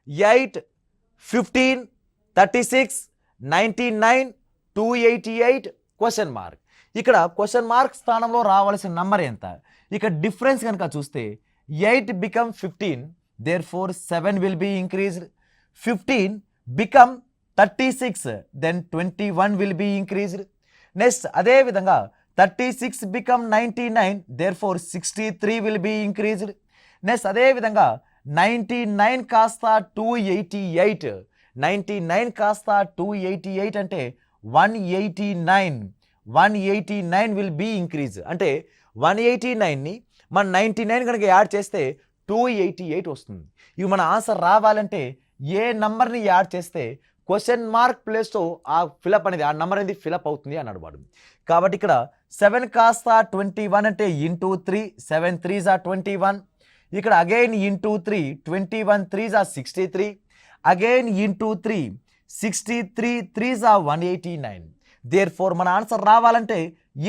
8, 15, 36, 99, 288 question mark. ఇక్కడ question mark స్థానంలో రావాల్సిన నంబర్ ఎంత? ఇక డిఫరెన్స్ కనుక చూస్తే 8 become 15, therefore 7 will be increased. 15 become 36, then 21 will be increased. Next అదే విధంగా 36 become 99, therefore 63 will be increased. Next అదే విధంగా 99 కాస్త 288, 99 కాస్త 288 అంటే 189 will be increase. అంటే 189ని మన 99 కనుక యాడ్ చేస్తే 288 వస్తుంది. ఇవి మన ఆన్సర్ రావాలంటే ఏ నంబర్ని యాడ్ చేస్తే క్వశ్చన్ మార్క్ ప్లేస్తో ఆ ఫిలప్ అనేది ఆ నెంబర్ అనేది ఫిలప్ అవుతుంది అన్నాడు వాడు. కాబట్టి ఇక్కడ 7 కాస్త 21 అంటే ఇంటూ 3, 7 3s are 21. ఇక్కడ again into 3, 21 3s are 63. Again into 3, 63 3s are 189. Therefore మన ఆన్సర్ రావాలంటే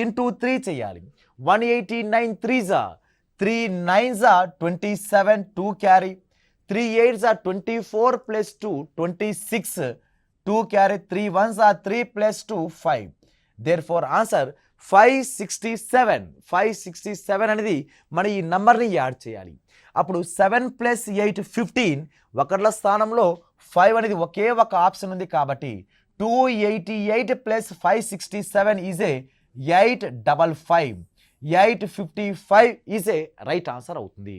ఇంటూ 3 చేయాలి. 189 3s are 3 9s are 27, 2 carry. 3 8s are 24 plus 2 26, 2 carry. 3 1s are 3 plus 2 5. Therefore answer 567 అనేది మన ఈ నంబర్ని యాడ్ చేయాలి. అప్పుడు 7 + 8 15, ఒకట్ల స్థానంలో 5 అనేది ఒకే ఒక ఆప్షన్ ఉంది కాబట్టి 288 + 567 is a 855. 855 is a right answer అవుతుంది.